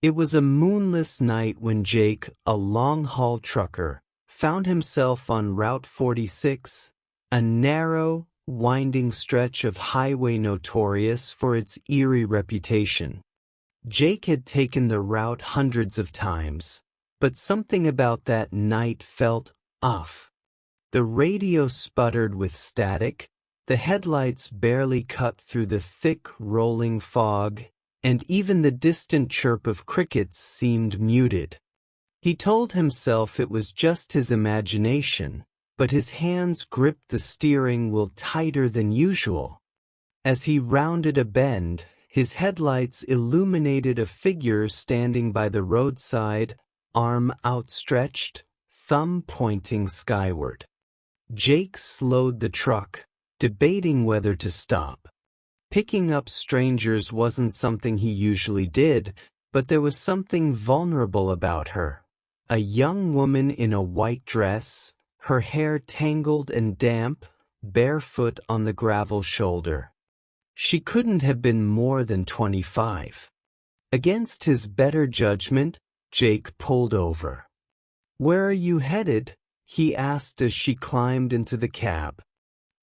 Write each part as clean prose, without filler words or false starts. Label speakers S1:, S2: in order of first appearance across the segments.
S1: It was a moonless night when Jake, a long-haul trucker, found himself on Route 46, a narrow, winding stretch of highway notorious for its eerie reputation. Jake had taken the route hundreds of times, but something about that night felt off. The radio sputtered with static, the headlights barely cut through the thick, rolling fog, and even the distant chirp of crickets seemed muted. He told himself it was just his imagination, but his hands gripped the steering wheel tighter than usual. As he rounded a bend, his headlights illuminated a figure standing by the roadside, arm outstretched, thumb pointing skyward. Jake slowed the truck, debating whether to stop. Picking up strangers wasn't something he usually did, but there was something vulnerable about her. A young woman in a white dress, her hair tangled and damp, barefoot on the gravel shoulder. She couldn't have been more than 25. Against his better judgment, Jake pulled over. "Where are you headed?" he asked as she climbed into the cab.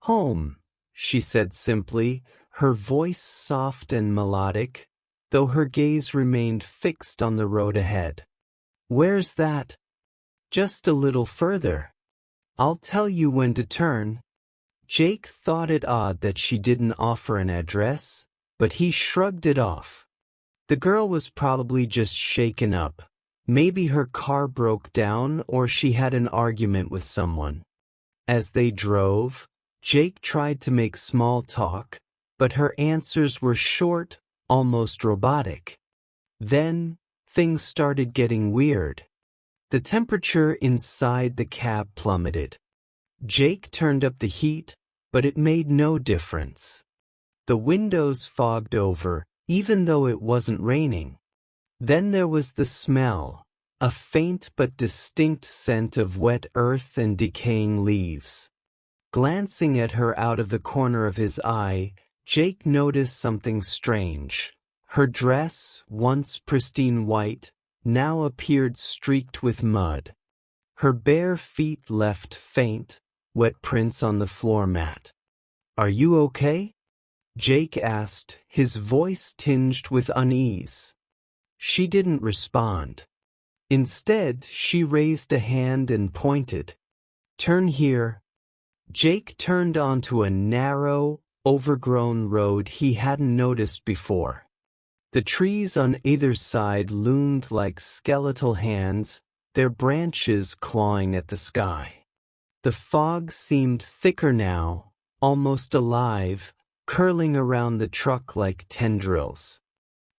S1: "Home," she said simply, her voice soft and melodic, though her gaze remained fixed on the road ahead. "Where's that?" "Just a little further. I'll tell you when to turn." Jake thought it odd that she didn't offer an address, but he shrugged it off. The girl was probably just shaken up. Maybe her car broke down or she had an argument with someone. As they drove, Jake tried to make small talk, but her answers were short, almost robotic. Then, things started getting weird. The temperature inside the cab plummeted. Jake turned up the heat, but it made no difference. The windows fogged over, even though it wasn't raining. Then there was the smell, a faint but distinct scent of wet earth and decaying leaves. Glancing at her out of the corner of his eye, Jake noticed something strange. Her dress, once pristine white, now appeared streaked with mud. Her bare feet left faint, wet prints on the floor mat. "Are you okay?" Jake asked, his voice tinged with unease. She didn't respond. Instead, she raised a hand and pointed. "Turn here." Jake turned onto a narrow, overgrown road he hadn't noticed before. The trees on either side loomed like skeletal hands, their branches clawing at the sky. The fog seemed thicker now, almost alive, curling around the truck like tendrils.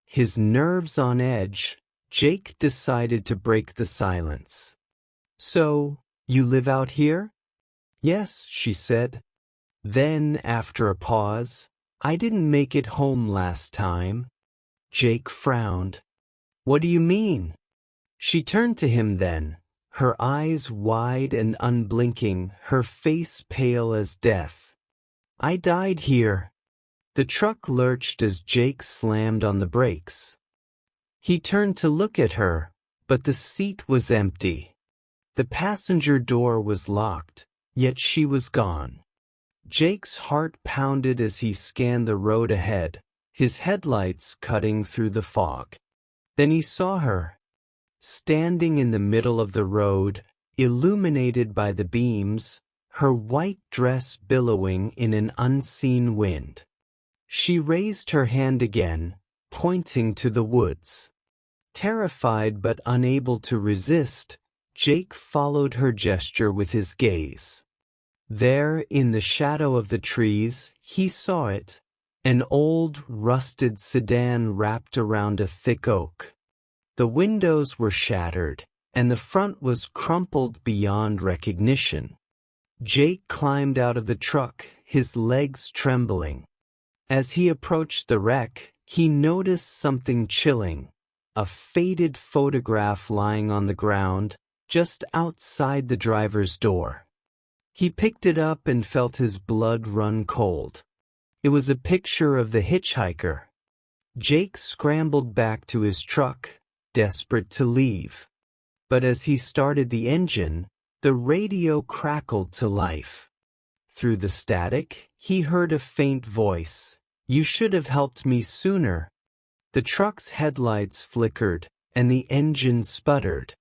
S1: His nerves on edge, Jake decided to break the silence. "So, you live out here?" "Yes," she said. Then, after a pause, "I didn't make it home last time." Jake frowned. "What do you mean?" She turned to him then, her eyes wide and unblinking, her face pale as death. "I died here." The truck lurched as Jake slammed on the brakes. He turned to look at her, but the seat was empty. The passenger door was locked, yet she was gone. Jake's heart pounded as he scanned the road ahead, his headlights cutting through the fog. Then he saw her, standing in the middle of the road, illuminated by the beams, her white dress billowing in an unseen wind. She raised her hand again, pointing to the woods. Terrified but unable to resist, Jake followed her gesture with his gaze. There, in the shadow of the trees, he saw it, an old, rusted sedan wrapped around a thick oak. The windows were shattered, and the front was crumpled beyond recognition. Jake climbed out of the truck, his legs trembling. As he approached the wreck, he noticed something chilling, a faded photograph lying on the ground, just outside the driver's door. He picked it up and felt his blood run cold. It was a picture of the hitchhiker. Jake scrambled back to his truck, desperate to leave. But as he started the engine, the radio crackled to life. Through the static, he heard a faint voice. "You should have helped me sooner." The truck's headlights flickered, and the engine sputtered.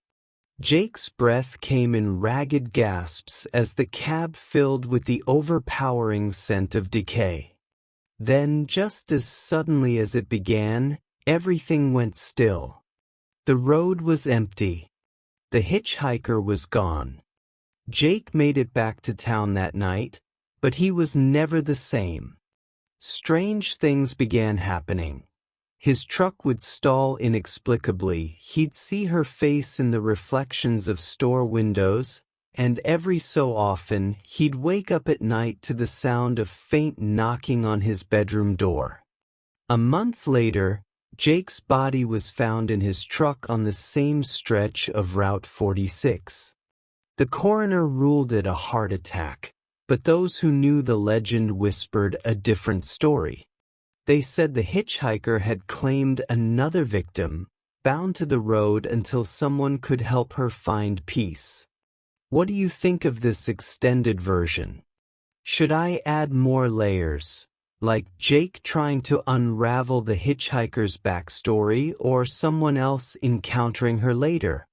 S1: Jake's breath came in ragged gasps as the cab filled with the overpowering scent of decay. Then, just as suddenly as it began, everything went still. The road was empty. The hitchhiker was gone. Jake made it back to town that night, but he was never the same. Strange things began happening. His truck would stall inexplicably, he'd see her face in the reflections of store windows, and every so often he'd wake up at night to the sound of faint knocking on his bedroom door. A month later, Jake's body was found in his truck on the same stretch of Route 46. The coroner ruled it a heart attack, but those who knew the legend whispered a different story. They said the hitchhiker had claimed another victim, bound to the road until someone could help her find peace. What do you think of this extended version? Should I add more layers, like Jake trying to unravel the hitchhiker's backstory or someone else encountering her later?